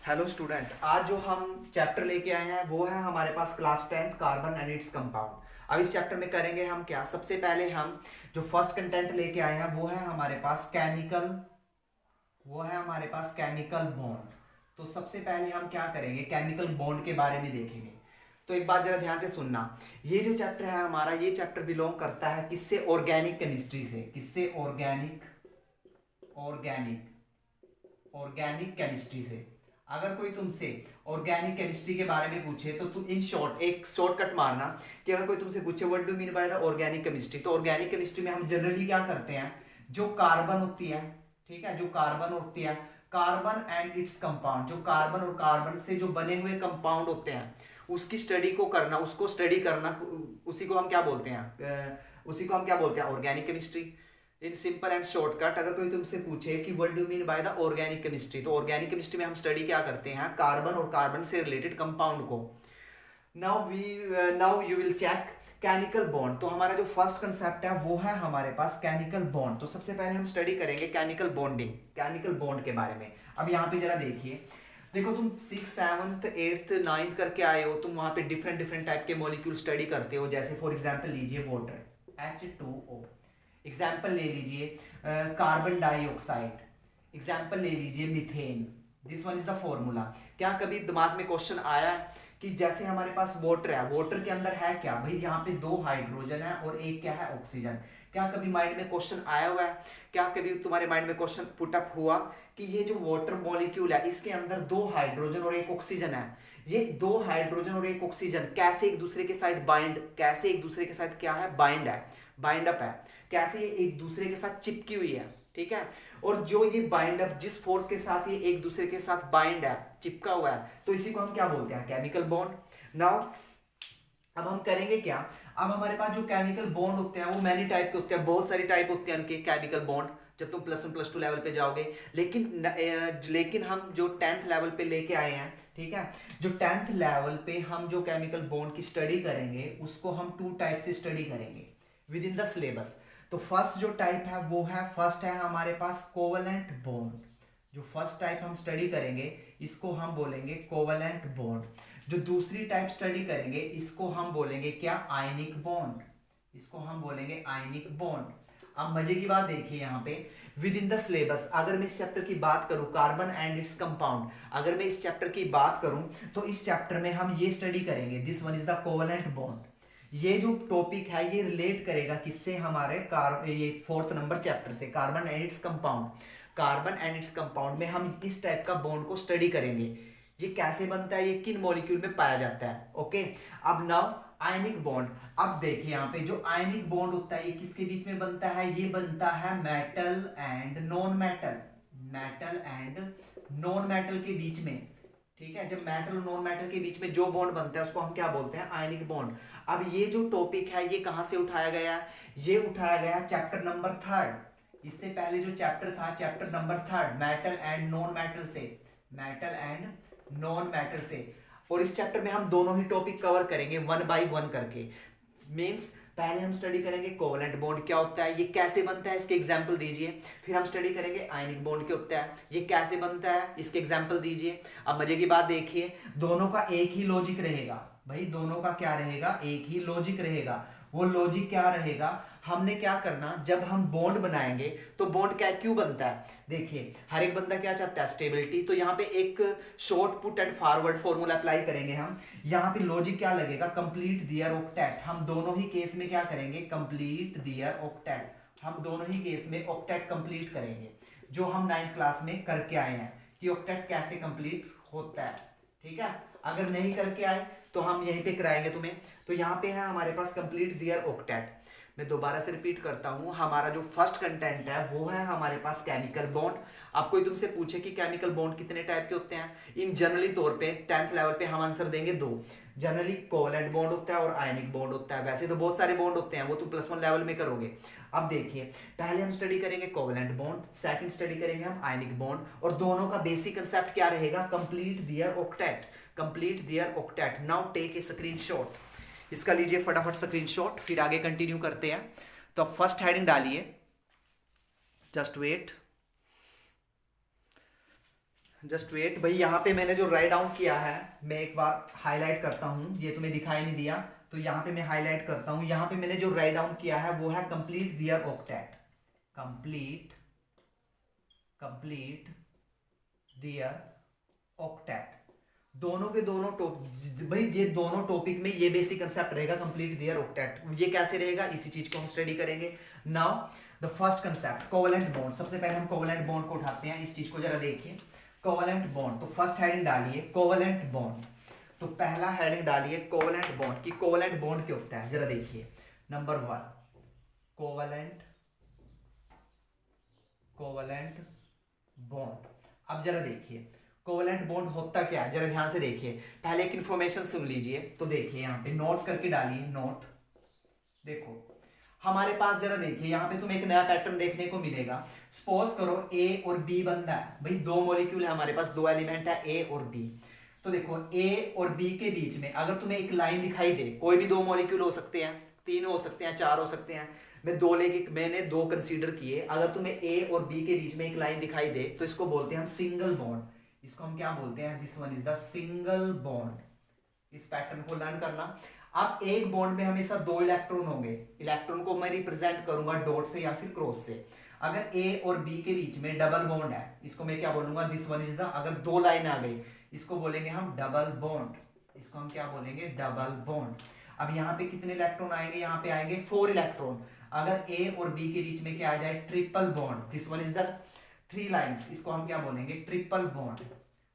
Hello student, आज जो हम चैप्टर लेके आए हैं वो है हमारे पास class 10 carbon and its compound. अब इस चैप्टर में करेंगे हम क्या, सबसे पहले हम जो फर्स्ट कंटेंट लेके आए हैं वो है हमारे पास केमिकल बॉन्ड। तो सबसे पहले हम क्या करेंगे, केमिकल बॉन्ड के बारे में देखेंगे। तो एक बात जरा ध्यान से सुनना, ये जो चैप्टर है हमारा, ये चैप्टर बिलोंग करता है किससे, ऑर्गेनिक केमिस्ट्री से। किससे? ऑर्गेनिक ऑर्गेनिक केमिस्ट्री से। अगर कोई तुमसे ऑर्गेनिक केमिस्ट्री के बारे में पूछे तो तुम इन शॉर्ट एक शॉर्टकट मारना कि अगर कोई तुमसे पूछे what do mean by the organic chemistry, तो ऑर्गेनिक केमिस्ट्री में हम जनरली क्या करते हैं, जो कार्बन होती है, ठीक है, जो कार्बन होती है, कार्बन एंड इट्स कंपाउंड, जो कार्बन और कार्बन से जो बने हुए कंपाउंड होते हैं उसकी स्टडी को करना, उसको स्टडी करना, उसी को हम क्या बोलते हैं, organic chemistry. In simple and shortcut, अगर कोई तुमसे पूछे कि what do mean by the organic chemistry, तो ऑर्गेनिक केमिस्ट्री में हम स्टडी क्या करते हैं, कार्बन और कार्बन से रिलेटेड कंपाउंड को। Now you will check chemical bond. तो हमारा जो फर्स्ट कंसेप्ट है वो है हमारे पास केमिकल बॉन्ड। तो सबसे पहले हम स्टडी करेंगे केमिकल बॉन्डिंग, केमिकल बॉन्ड के बारे में। अब यहाँ पे जरा देखिए, देखो तुम 6th 7th 8th 9th करके आए हो, तुम वहाँ पे डिफरेंट डिफरेंट टाइप के मॉलिक्यूल स्टडी करते हो। जैसे फॉर एग्जांपल लीजिए वाटर, H2O। एग्जाम्पल ले लीजिए कार्बन डाइऑक्साइड। एग्जाम्पल ले लीजिए methane. This one is the formula. क्या कभी दिमाग में क्वेश्चन आया है कि जैसे हमारे पास वाटर है, वाटर के अंदर है क्या भाई, यहाँ पे 2 हाइड्रोजन है और एक क्या है, ऑक्सीजन। क्या कभी माइंड में क्वेश्चन आया हुआ है, क्या कभी तुम्हारे माइंड में क्वेश्चन पुटअप हुआ कि ये जो वाटर मॉलिक्यूल है इसके अंदर 2 हाइड्रोजन और एक ऑक्सीजन है, ये 2 हाइड्रोजन और एक ऑक्सीजन कैसे एक दूसरे के साथ बाइंड, कैसे एक दूसरे के साथ क्या है, बाइंड है, बाइंड अप है, कैसे ये एक दूसरे के साथ चिपकी हुई है, ठीक है। और जो ये बाइंड अप, जिस फोर्स के साथ ये एक दूसरे के साथ बाइंड है, चिपका हुआ है, तो इसी को हम क्या बोलते हैं, केमिकल बॉन्ड। नाउ अब हम करेंगे क्या, अब हमारे पास जो केमिकल बॉन्ड होते हैं वो मैनी टाइप के होते हैं, बहुत सारी टाइप होते हैं उनके केमिकल बॉन्ड जब तुम +1 +2 लेवल पे जाओगे। लेकिन हम जो 10th लेवल पे लेके आए हैं, ठीक है, जो 10th लेवल पे हम जो केमिकल बॉन्ड की स्टडी करेंगे उसको हम 2 टाइप से स्टडी करेंगे विद इन द सिलेबस। तो फर्स्ट जो टाइप है वो है, फर्स्ट है हमारे पास कोवलेंट बॉन्ड। जो फर्स्ट टाइप हम स्टडी करेंगे इसको हम बोलेंगे कोवलेंट बॉन्ड। जो दूसरी टाइप स्टडी करेंगे इसको हम बोलेंगे क्या, आयनिक बॉन्ड। इसको हम बोलेंगे आयनिक बॉन्ड। अब मजे की बात देखिए यहाँ पे, विद इन द सिलेबस अगर मैं इस चैप्टर की बात करूं, कार्बन एंड इट्स कंपाउंड, अगर मैं इस चैप्टर की बात करूं तो इस चैप्टर में हम ये स्टडी करेंगे, this one is the covalent bond. ये जो टॉपिक है ये रिलेट करेगा किससे, हमारे ये 4th नंबर चैप्टर से, carbon and its compound. Carbon and its compound में हम इस टाइप का बॉन्ड को स्टडी करेंगे, ये कैसे बनता है, ये किन मॉलिक्यूल में पाया जाता है, ओके। अब नाउ आयनिक बॉन्ड, अब देखिए यहाँ पे जो आयनिक बॉन्ड होता है ये किसके बीच में बनता है, ये बनता है metal and non metal, metal and non metal के बीच में, ठीक है। जब मेटल और नॉन मेटल के बीच में जो बॉन्ड बनता है उसको हम क्या बोलते हैं, आयनिक बॉन्ड। अब ये जो टॉपिक है ये कहां से उठाया गया, ये उठाया गया चैप्टर नंबर 3rd। इससे पहले जो चैप्टर था, chapter number 3rd, metal and non metal से, मेटल एंड नॉन मेटल से। और इस चैप्टर में हम दोनों ही टॉपिक कवर करेंगे 1 by 1 करके। मीन्स पहले हम स्टडी करेंगे कोवलेंट बॉन्ड क्या होता है, ये कैसे बनता है, इसके एग्जाम्पल दीजिए। फिर हम स्टडी करेंगे आयनिक बॉन्ड क्या होता है, ये कैसे बनता है, इसके एग्जाम्पल दीजिए। अब मजे की बात देखिए, दोनों का एक ही लॉजिक रहेगा भाई, दोनों का क्या रहेगा, एक ही लॉजिक रहेगा। वो लॉजिक क्या रहेगा, हमने क्या करना, जब हम बॉन्ड बनाएंगे तो बॉन्ड क्या क्यों बनता है, देखिए हर एक बंदा क्या चाहता है, स्टेबिलिटी। तो यहाँ पे एक short put and forward formula apply करेंगे हम। यहाँ पे लॉजिक क्या लगेगा, कंप्लीट दियर ऑक्टेट। हम दोनों ही केस में क्या करेंगे, कंप्लीट दियर ऑक्टेट, हम दोनों ही केस में ऑक्टेट कंप्लीट करेंगे, जो हम 9th क्लास में करके आए हैं कि ऑक्टेट कैसे कंप्लीट होता है, ठीक है। अगर नहीं करके आए तो हम यहीं पे कराएंगे तुम्हें। तो यहाँ पे है हमारे पास कंप्लीट दियर ऑक्टेट। मैं दोबारा से रिपीट करता हूँ, हमारा जो फर्स्ट कंटेंट है वो है हमारे पास केमिकल बॉन्ड। अब कोई तुमसे पूछे कि केमिकल बॉन्ड कितने टाइप के होते हैं, इन जनरली तौर पे 10th लेवल पे हम आंसर देंगे 2। जनरली कोवलेंट बॉन्ड होता है और आयनिक बॉन्ड होता है। वैसे तो बहुत सारे बॉन्ड होते हैं, वो तुम +1 लेवल में करोगे। अब देखिए, पहले हम स्टडी करेंगे कोवलेंट बॉन्ड, सेकंड स्टडी करेंगे हम आयनिक बॉन्ड, और दोनों का बेसिक कंसेप्ट क्या रहेगा, complete their octet, complete their octet. Now take a screenshot, इसका लीजिए फटाफट स्क्रीनशॉट, फिर आगे कंटिन्यू करते हैं। तो अब फर्स्ट हेडिंग डालिए, जस्ट वेट। जस्ट वेट भाई, यहाँ पे मैंने जो राइट डाउन किया है मैं एक बार हाईलाइट करता हूँ, ये तुम्हें दिखाई नहीं दिया तो यहाँ पे मैं हाईलाइट करता हूँ। यहाँ पे मैंने जो राइट डाउन किया है वो है complete their octet, complete their octet. दोनों के दोनों भाई ये दोनों टॉपिक में ये बेसिक कंसेप्ट रहेगा कंप्लीट दियर ऑक्टेट। ये कैसे रहेगा, इसी चीज को हम स्टडी करेंगे। Now the first concept covalent bond. सबसे पहले हम कोवेलेंट बॉन्ड को उठाते हैं, इस चीज को जरा देखिए। कोवेलेंट बॉन्ड, तो फर्स्ट हेडिंग डालिए कोवेलेंट बॉन्ड। तो पहला हेडिंग डालिए कोवेलेंट बॉन्ड की कोवेलेंट बॉन्ड क्या होता है, जरा देखिए। Number 1 covalent bond. अब जरा देखिए कोवेलेंट बॉन्ड होता क्या है, जरा ध्यान से देखिए। पहले एक इंफॉर्मेशन सुन लीजिए, तो देखिए यहाँ पे नोट करके डालिए, नोट। देखो हमारे पास जरा देखिए यहाँ पे तुम्हें एक नया पैटर्न देखने को मिलेगा। सपोज करो ए और बी बनता है भाई, दो मॉलिक्यूल है हमारे पास, दो एलिमेंट है ए और बी। तो देखो ए और बी के बीच में अगर तुम्हें एक लाइन दिखाई दे, कोई भी दो मॉलिक्यूल हो सकते हैं, 3 हो सकते हैं, 4 हो सकते हैं, मैंने दो कंसीडर किए। अगर तुम्हें ए और बी के बीच में एक लाइन दिखाई दे तो इसको बोलते हैं हम सिंगल बॉन्ड। इसको हम क्या बोलते हैं, this one is the single bond. इस पैटर्न को लर्न करना। अब एक बॉन्ड में हमेशा 2 इलेक्ट्रॉन होंगे, इलेक्ट्रॉन को मैं रिप्रेजेंट करूंगा डॉट से या फिर क्रॉस से। अगर ए और बी के बीच में डबल बॉन्ड है, इसको मैं क्या बोलूंगा, दिस वन इज द, अगर 2 लाइन आ गई इसको बोलेंगे हम डबल बॉन्ड। इसको हम क्या बोलेंगे, डबल बॉन्ड। अब यहाँ पे कितने इलेक्ट्रॉन आएंगे, यहाँ पे आएंगे 4 इलेक्ट्रॉन। अगर ए और बी के बीच में क्या आ जाए, triple bond, this one is the 3 lines, इसको हम क्या बोलेंगे, ट्रिपल बॉन्ड।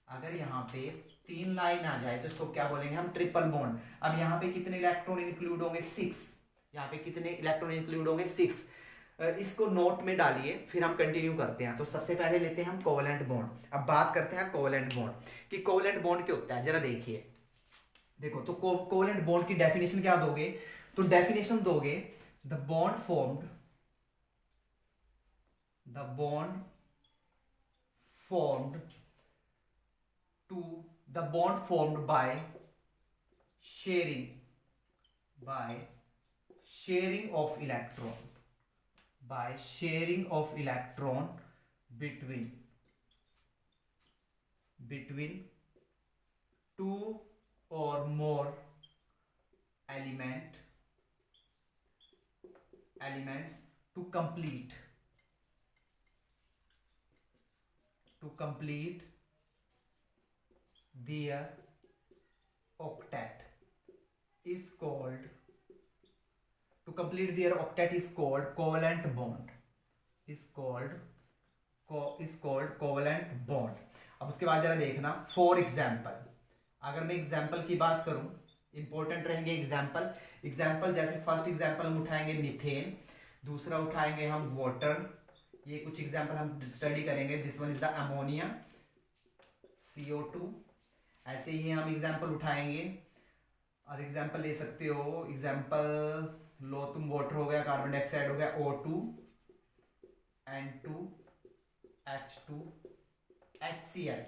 अगर यहाँ पे 3 लाइन आ जाए तो इसको क्या बोलेंगे हम, ट्रिपल बॉन्ड। अब यहाँ पे कितने इलेक्ट्रॉन इंक्लूड होंगे, 6। यहाँ पे कितने इलेक्ट्रॉन इंक्लूड होंगे, 6। इसको नोट में डालिए, फिर हम कंटिन्यू करते हैं। तो सबसे पहले लेते हैं हम कोवेलेंट बॉन्ड। अब बात करते हैं कोवेलेंट बॉन्ड कि कोवेलेंट बॉन्ड क्या होता है, जरा देखिए। देखो तो कोवेलेंट बॉन्ड की डेफिनेशन क्या दोगे, तो डेफिनेशन दोगे the bond formed by sharing of electron between 2 or more elements to complete their octet is called covalent bond, covalent bond। अब उसके बाद जरा देखना, फॉर एग्जाम्पल, अगर मैं एग्जाम्पल की बात करूं, इंपॉर्टेंट रहेंगे एग्जाम्पल। जैसे फर्स्ट एग्जाम्पल हम उठाएंगे मीथेन, दूसरा उठाएंगे हम वाटर, ये कुछ एग्जाम्पल हम स्टडी करेंगे। This one is the ammonia, CO2। ऐसे ही हम एग्जाम्पल उठाएंगे और एग्जाम्पल ले सकते हो, एग्जाम्पल लो तुम, वाटर हो गया, कार्बन डाइऑक्साइड हो गया, O2, N2, H2, HCl।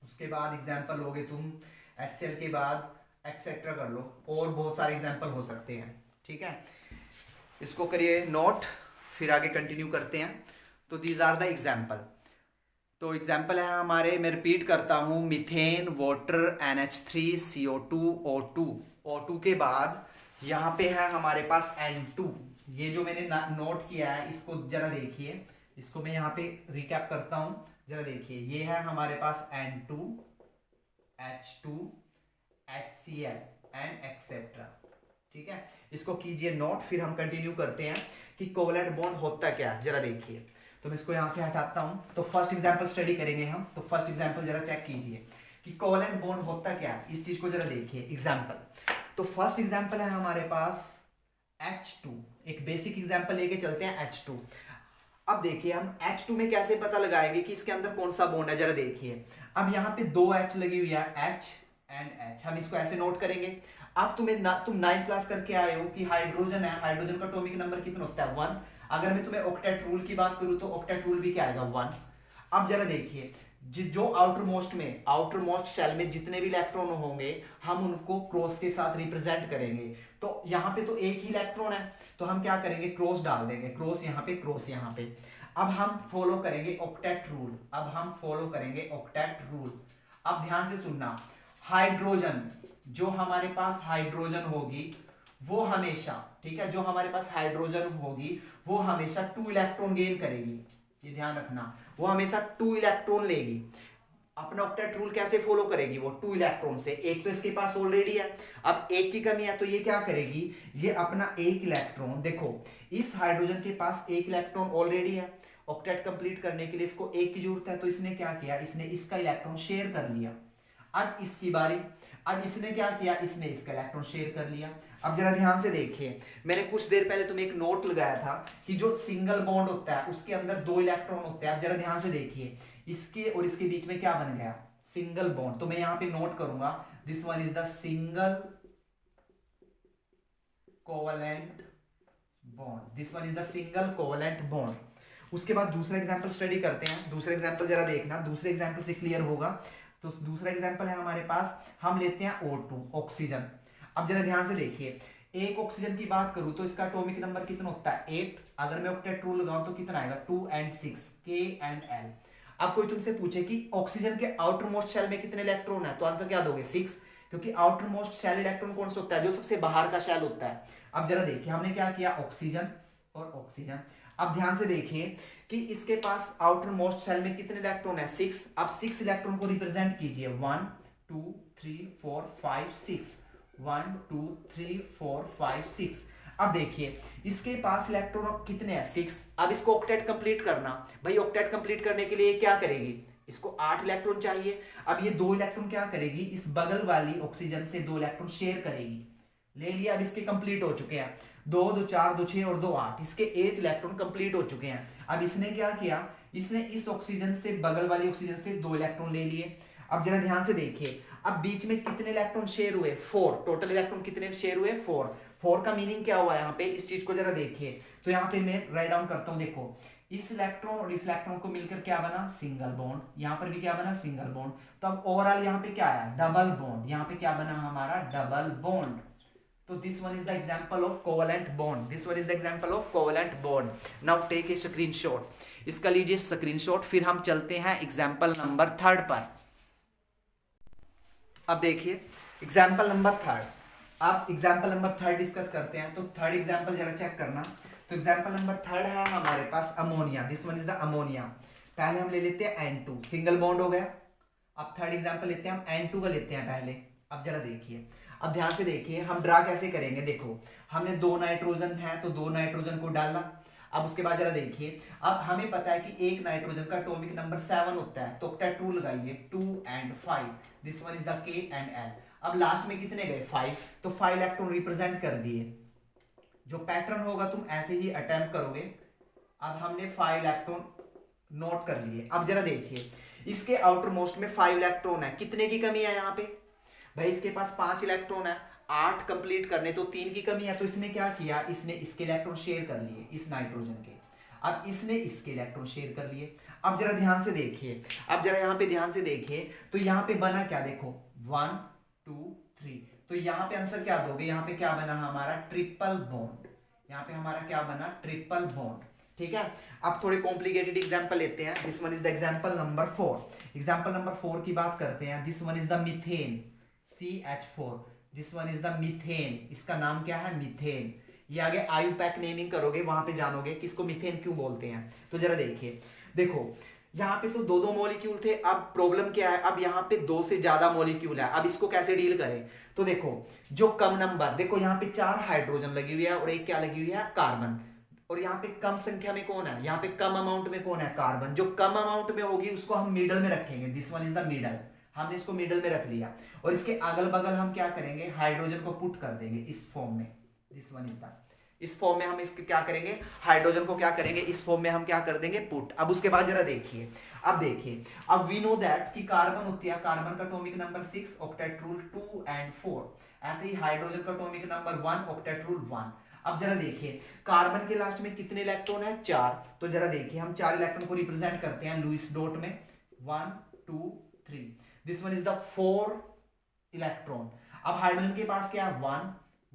उसके बाद एग्जाम्पल लोगे तुम HCl के बाद एक्सेट्रा कर लो, और बहुत सारे एग्जाम्पल हो सकते हैं। ठीक है, इसको करिए नोट, फिर आगे कंटिन्यू करते हैं। तो दीज आर द एग्जाम्पल। तो एग्जाम्पल है हमारे, मैं रिपीट करता हूँ, methane, water, NH3, CO2, O2 के बाद यहाँ पे है हमारे पास N2। ये जो मैंने नोट किया है इसको जरा देखिए, इसको मैं यहाँ पे रिकैप करता हूँ, जरा देखिए। ये है हमारे पास N2, H2, HCl and etcetera. ठीक है, इसको कीजिए नोट, फिर हम कंटिन्यू करते हैं कि कोवेलेंट बॉन्ड होता क्या है, जरा देखिए। तो मैं इसको यहाँ से हटाता हूँ। तो फर्स्ट एग्जाम्पल स्टडी करेंगे हम। तो फर्स्ट एग्जाम्पल जरा चेक कीजिए कि कोवेलेंट बॉन्ड होता क्या है, इस चीज को जरा देखिए। एग्जाम्पल, तो फर्स्ट एग्जाम्पल है हमारे पास H2। एक बेसिक एग्जाम्पल लेके चलते हैं, H2। अब देखिए हम H2 में कैसे पता लगाएंगे कि इसके अंदर कौन सा बॉन्ड है, जरा देखिए। अब यहाँ पे 2 H लगी हुई है, H एंड H, हम इसको ऐसे नोट करेंगे। अब तुम 9th क्लास करके आए हो कि हाइड्रोजन है, हाइड्रोजन का एटॉमिक नंबर कितना होता है, 1। अगर मैं तुम्हें ऑक्टेट रूल की बात करूं तो ऑक्टेट रूल भी क्या आएगा, 1। अब जरा देखिए, जो आउटर मोस्ट शेल में जितने भी इलेक्ट्रॉन होंगे हम उनको क्रॉस के साथ रिप्रेजेंट करेंगे। तो यहाँ पे तो एक ही इलेक्ट्रॉन है, तो हम क्या करेंगे, क्रॉस डाल देंगे, क्रॉस यहाँ पे, क्रॉस यहाँ पे। अब हम फॉलो करेंगे ऑक्टेट रूल। अब हम फॉलो करेंगे ऑक्टेट रूल। अब ध्यान से सुनना, हाइड्रोजन, जो हमारे पास हाइड्रोजन होगी वो हमेशा, ठीक है, जो हमारे पास हाइड्रोजन होगी वो हमेशा 2 इलेक्ट्रॉन गेन करेगी। ये ध्यान रखना, वो हमेशा 2 इलेक्ट्रॉन लेगी। अपना ऑक्टेट रूल कैसे फॉलो करेगी वो? 2 इलेक्ट्रॉन से। एक तो इसके पास ऑलरेडी है, अब एक की कमी है तो ये क्या करेगी, ये अपना एक इलेक्ट्रॉन, देखो इस हाइड्रोजन के पास एक इलेक्ट्रॉन ऑलरेडी है, ऑक्टेट कंप्लीट करने के लिए इसको एक की जरूरत है, तो इसने क्या किया, इसने इसका इलेक्ट्रॉन शेयर कर लिया। अब इसकी बारी, अब इसने क्या किया, इसने इसका इलेक्ट्रॉन शेयर कर लिया। अब जरा ध्यान से देखिए, मैंने कुछ देर पहले तुम्हें एक नोट लगाया था कि जो सिंगल बॉन्ड होता है उसके अंदर 2 इलेक्ट्रॉन होते हैं। अब जरा ध्यान से देखिए, इसके और इसके बीच में क्या बन गया, सिंगल बॉन्ड। तो मैं यहां पे नोट करूंगा, this one is the single covalent bond, this one is the single covalent bond. उसके बाद दूसरा एग्जांपल स्टडी करते हैं। दूसरा एग्जांपल जरा देखना, दूसरे एग्जांपल से क्लियर होगा। तो दूसरा एग्जांपल है हमारे पास, हम लेते हैं O2 ऑक्सीजन। अब जरा ध्यान से देखिए, एक ऑक्सीजन की बात करूं तो इसका एटॉमिक नंबर कितना होता है, 8। अगर मैं ऑक्टेट रूल लगाऊं तो कितना आएगा, 2 and 6, K and L। अब कोई तुमसे पूछे कि ऑक्सीजन के आउटर मोस्ट शेल में कितने इलेक्ट्रॉन है, तो आंसर क्या दोगे, 6, क्योंकि आउटर मोस्ट शेल इलेक्ट्रॉन कौन सा होता है, जो सबसे बाहर का शेल होता है। अब जरा देखिए, हमने क्या किया, ऑक्सीजन और ऑक्सीजन। अब ध्यान से देखिए कि इसके पास आउटर मोस्ट शेल में कितने इलेक्ट्रॉन है, 6। अब 6 इलेक्ट्रॉन को रिप्रेजेंट कीजिए, 1 2 3 4 5 6, 1 2 3 4 5 6। अब देखिए इसके पास इलेक्ट्रॉन कितने हैं, 6। अब इसको ऑक्टेट कंप्लीट करना, भाई ऑक्टेट कंप्लीट करने के लिए क्या करेगी, इसको 8 इलेक्ट्रॉन चाहिए। अब ये 2 इलेक्ट्रॉन क्या करेगी, इस बगल वाली ऑक्सीजन से 2 इलेक्ट्रॉन शेयर करेगी। ले लिया, अब इसके कंप्लीट हो चुके हैं, 2 2 4 2 6 और 2 8, इसके 8 इलेक्ट्रॉन कंप्लीट हो चुके हैं। अब इसने क्या किया, इसने इस ऑक्सीजन से बगल वाली ऑक्सीजन से 2 इलेक्ट्रॉन ले लिए। अब जरा ध्यान से देखिए, अब बीच में कितने इलेक्ट्रॉन शेयर हुए, 4। टोटल इलेक्ट्रॉन कितने शेयर हुए, 4। 4 का मीनिंग क्या हुआ यहाँ पे, इस चीज को जरा देखिए। तो यहाँ पे मैं राइट डाउन करता हूँ, देखो इस इलेक्ट्रॉन और इस इलेक्ट्रॉन को मिलकर क्या बना, सिंगल बॉन्ड। यहाँ पर भी क्या बना, सिंगल बॉन्ड। तो अब ओवरऑल यहाँ पे क्या आया, डबल बॉन्ड। यहाँ पे क्या बना हमारा, डबल बॉन्ड। तो this one is the example of covalent bond, this one is the example of covalent bond. Now take a screenshot, इसका लीजिए स्क्रीनशॉट। फिर हम चलते हैं एग्जांपल नंबर 3 पर। अब देखिए एग्जाम्पल नंबर 3, अब एग्जाम्पल नंबर 3 डिस्कस करते हैं। तो थर्ड एग्जाम्पल जरा चेक करना। तो एग्जाम्पल नंबर 3 है हमारे पास ammonia, this one is the ammonia. पहले हम ले लेते हैं N2, सिंगल बॉन्ड हो गया। अब थर्ड एग्जाम्पल लेते हैं हम, N2 का लेते हैं पहले। अब जरा देखिए, अब ध्यान से देखिए हम ड्रा कैसे करेंगे। देखो हमने 2 नाइट्रोजन है तो 2 नाइट्रोजन को डाला। अब उसके बाद जरा देखिए, अब हमें पता है कि एक नाइट्रोजन का एटॉमिक नंबर 7 होता है, तो ऑक्टेट रूल लगाइए, 2 and 5, this one is the K and L। अब लास्ट में कितने गए, 5, तो 5 इलेक्ट्रॉन रिप्रेजेंट कर दिए। जो पैटर्न होगा तुम ऐसे ही अटेम्प्ट करोगे। अब हमने 5 इलेक्ट्रॉन नोट कर लिए। अब जरा देखिए इसके आउटर मोस्ट में 5 इलेक्ट्रॉन है, कितने की कमी है यहाँ पे, भाई इसके पास 5 इलेक्ट्रॉन है, 8 कंप्लीट करने तो 3 की कमी है। तो इसने क्या किया, इसने इसके इलेक्ट्रॉन शेयर कर लिए इस नाइट्रोजन के। अब इसने इसके इलेक्ट्रॉन शेयर कर लिए। अब जरा ध्यान से देखिए, अब जरा यहाँ पे ध्यान से देखिए, तो यहाँ पे बना क्या, देखो 1 2 3, तो यहाँ पे आंसर क्या दोगे, यहाँ पे क्या बना हमारा, ट्रिपल बॉन्ड। यहाँ पे हमारा क्या बना, ट्रिपल बॉन्ड। ठीक है, अब थोड़े कॉम्प्लिकेटेड एग्जांपल लेते हैं। This one is the example number 4। Example number 4 की बात करते हैं। This one is the methane, CH4, this one is the methane. इसका नाम क्या है, मीथेन। ये आगे आयुपैक नेमिंग करोगे, वहां पे जानोगे कि इसको मीथेन क्यों बोलते हैं। तो जरा देखिए, देखो यहाँ पे तो 2 मॉलिक्यूल थे। अब प्रॉब्लम क्या है, अब यहाँ पे 2 से ज्यादा मॉलिक्यूल है। अब इसको कैसे डील करें, तो देखो जो कम नंबर, देखो यहाँ पे 4 हाइड्रोजन लगी हुई है और एक क्या लगी हुई है, कार्बन। और यहाँ पे कम संख्या में कौन है, यहाँ पे कम अमाउंट में कौन है, कार्बन। जो कम अमाउंट में होगी उसको हम मिडल में रखेंगे, this one is the middle. हमने इसको मिडल में रख लिया और इसके अगल बगल हम क्या करेंगे, हाइड्रोजन को पुट कर देंगे इस फॉर्म में, दिस वन इज द, इस फॉर्म में हम इसके क्या करेंगे, हाइड्रोजन को क्या करेंगे, इस फॉर्म में हम क्या कर देंगे, पुट। अब उसके बाद जरा देखिए, अब देखिए, अब वी नो दैट कि कार्बन होती है, कार्बन का atomic number 6, octet rule 2 and 4। ऐसे ही हाइड्रोजन का एटॉमिक नंबर 1, ऑक्टेट रूल 1। अब जरा देखिए कार्बन के लास्ट में कितने इलेक्ट्रॉन है, 4। तो जरा देखिए हम 4 इलेक्ट्रॉन को रिप्रेजेंट करते हैं लुईस डॉट में, 1 2 3, this one is the 4 electron. अब हाइड्रोजन के पास क्या है, 1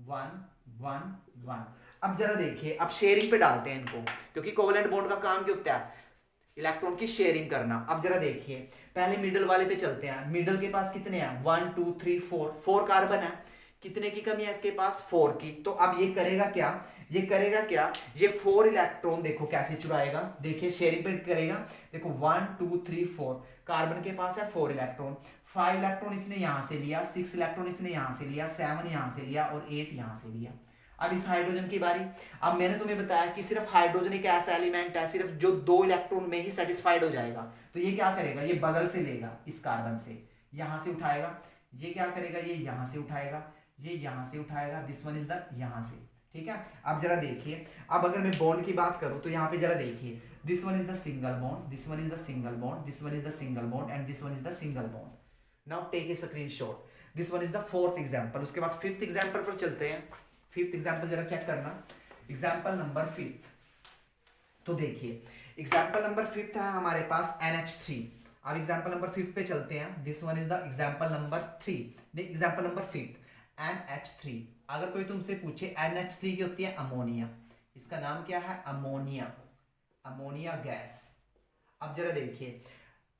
1 1 1। अब जरा देखिए, अब शेयरिंग पे डालते हैं इनको, क्योंकि कोवेलेंट बॉन्ड का काम क्या होता है, इलेक्ट्रॉन की शेयरिंग करना। अब जरा देखिए, पहले मिडल वाले पे चलते हैं। मिडल के पास कितने हैं, 1 2 3 4 कार्बन है। कितने की कमी है इसके पास, 4 की। तो अब ये करेगा क्या, ये करेगा क्या, ये 4 इलेक्ट्रॉन देखो कैसे चुराएगा, देखिए शेयरिंग पे करेगा। देखो 1 2 3 4, कार्बन के पास है 4 इलेक्ट्रॉन, 5 इलेक्ट्रॉन इसने यहां से लिया, 6 इलेक्ट्रॉन इसने यहां से लिया, 7 यहां से लिया और 8 यहां से लिया। अब इस हाइड्रोजन की बारी। अब मैंने तुम्हें बताया कि सिर्फ हाइड्रोजन एक ऐसा एलिमेंट है सिर्फ जो 2 इलेक्ट्रॉन में ही सेटिस्फाइड हो जाएगा। तो ये क्या करेगा, ये बगल से लेगा, इस कार्बन से यहां से उठाएगा। ये क्या करेगा, ये यहां से उठाएगा, ये यहां से उठाएगा। दिस वन इज द यहां से, ठीक है। अब जरा देखिए, अब अगर मैं बॉन्ड की बात करूं तो यहां पे जरा देखिए, this one is the single bond, this one is the single bond, this one is the single bond and this one is the single bond. Now take a screenshot. This one is the fourth example. उसके बाद fifth example पर चलते हैं। Fifth example जरा check करना, example number fifth. तो देखिए example number fifth है हमारे पास NH3। अब एग्जांपल नंबर फिफ्थ पे चलते हैं। This one is the example number 3, example number fifth, NH3। अगर कोई तुमसे पूछे NH3 की होती है अमोनिया, इसका नाम क्या है, अमोनिया, अमोनिया गैस। अब जरा देखिए,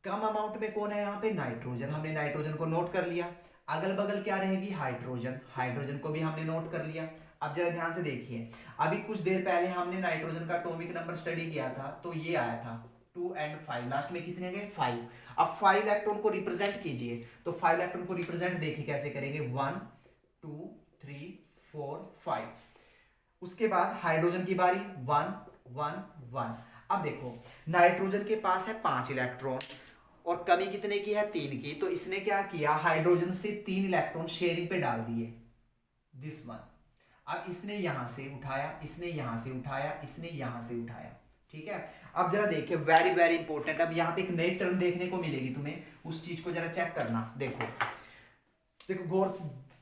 कम अमाउंट में कौन है यहाँ पे, नाइट्रोजन। हमने नाइट्रोजन को नोट कर लिया। अगल बगल क्या रहेगी, हाइड्रोजन, हाइड्रोजन को भी हमने नोट कर लिया। अब जरा ध्यान से देखिए, अभी कुछ देर पहले हमने नाइट्रोजन का एटॉमिक नंबर स्टडी किया था, तो ये आया था 2 और 5, लास्ट में कितने गए, 5। अब 5 इलेक्ट्रॉन को रिप्रेजेंट कीजिए, तो 5 इलेक्ट्रॉन को रिप्रेजेंट देखिए कैसे करेंगे, 1 2 3 4 5। उसके बाद हाइड्रोजन की बारी, 1 1 1। अब देखो नाइट्रोजन के पास है 5 इलेक्ट्रॉन और कमी कितने की है, 3 की। तो इसने क्या किया, हाइड्रोजन से 3 इलेक्ट्रॉन शेयरिंग पे डाल दिए, दिस वन। अब इसने यहां से उठाया, इसने यहां से उठाया, इसने यहां से उठाया, ठीक है। अब जरा देखिए, वेरी वेरी इंपॉर्टेंट, अब यहां पे एक नई टर्म देखने को मिलेगी तुम्हें, उस चीज को जरा चेक करना। देखो देखो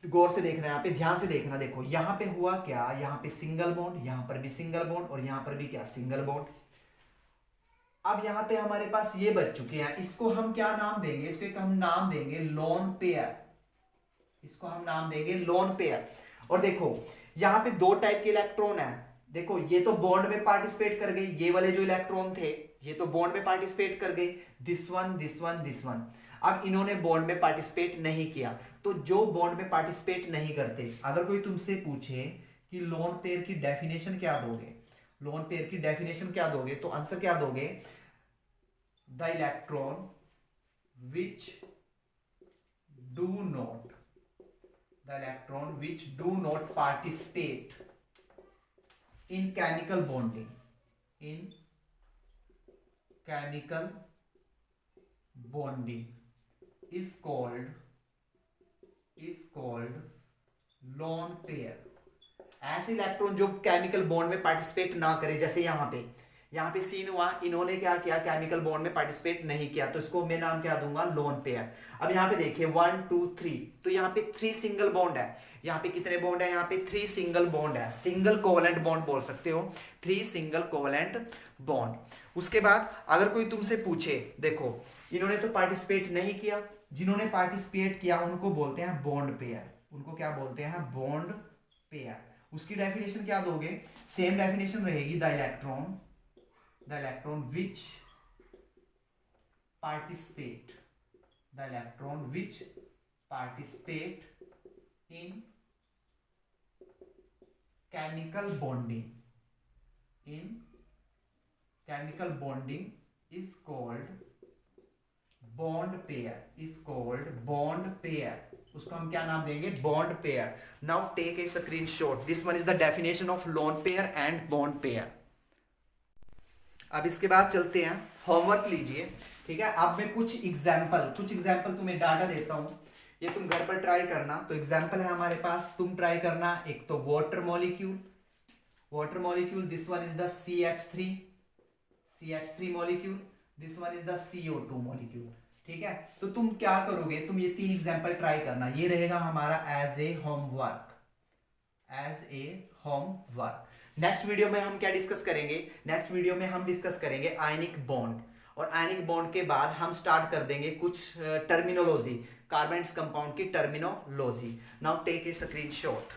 गौर से देखना, यहाँ पे ध्यान से देखना। देखो यहाँ पे हुआ क्या, यहाँ पे सिंगल बॉन्ड, यहाँ पर भी सिंगल बॉन्ड और यहाँ पर भी क्या, सिंगल बॉन्ड। अब यहाँ पे हमारे पास ये बच चुके हैं, इसको हम क्या नाम देंगे, इसको एक हम नाम देंगे लोन पेयर, इसको हम नाम देंगे लोन पेयर। और देखो यहाँ पे 2 टाइप के इलेक्ट्रॉन है। देखो ये तो बॉन्ड में पार्टिसिपेट कर गए, ये वाले जो इलेक्ट्रॉन थे ये तो बॉन्ड में पार्टिसिपेट कर गए, this one this one this one. अब इन्होंने बॉन्ड में पार्टिसिपेट नहीं किया। तो जो बॉन्ड में पार्टिसिपेट नहीं करते, अगर कोई तुमसे पूछे कि लोन पेयर की डेफिनेशन क्या दोगे, लोन पेयर की डेफिनेशन क्या दोगे, तो आंसर क्या दोगे, the electron which do not, the electron which do not participate in chemical bonding, in chemical bonding is called lone pair। ऐसे इलेक्ट्रॉन जो केमिकल बॉन्ड में पार्टिसिपेट ना करे, जैसे यहाँ पे सीन हुआ, इन्होंने क्या किया, केमिकल बॉन्ड में पार्टिसिपेट नहीं किया, तो इसको मैं नाम क्या दूंगा, लोन पेयर। अब यहाँ पे देखिए 1 2 3, तो यहाँ पे 3 सिंगल बॉन्ड है। यहाँ पे कितने बॉन्ड है, यहाँ पे 3 सिंगल बॉन्ड है, सिंगल कोवेलेंट बॉन्ड बोल सकते हो, 3 सिंगल कोवेलेंट बॉन्ड। उसके बाद अगर कोई तुमसे पूछे, देखो इन्होंने तो पार्टिसिपेट नहीं किया, जिन्होंने पार्टिसिपेट किया उनको बोलते हैं बॉन्ड पेयर, उनको क्या बोलते हैं, बॉन्ड पेयर। उसकी डेफिनेशन क्या दोगे, सेम डेफिनेशन रहेगी, the electron which participate in chemical bonding is called bond pair, उसको हम क्या नाम देंगे, bond pair. Now take a screenshot, this one is the definition of lone pair and bond pair. अब इसके बाद चलते हैं, होमवर्क लीजिए, ठीक है। अब मैं कुछ एग्जाम्पल तुम्हें डाटा देता हूं, ये तुम घर पर ट्राई करना। तो एग्जाम्पल है हमारे पास, तुम ट्राई करना। एक तो water molecule, this one is the CH3 molecule, this one is the CO2 molecule, ठीक है। तो तुम क्या करोगे, तुम ये 3 एग्जाम्पल ट्राई करना, ये रहेगा हमारा as a homework. Next video में हम क्या डिस्कस करेंगे, नेक्स्ट वीडियो में हम डिस्कस करेंगे आयनिक बॉन्ड, और आयनिक बॉन्ड के बाद हम स्टार्ट कर देंगे कुछ टर्मिनोलॉजी, कार्बन कंपाउंड की terminology. Now take a screenshot.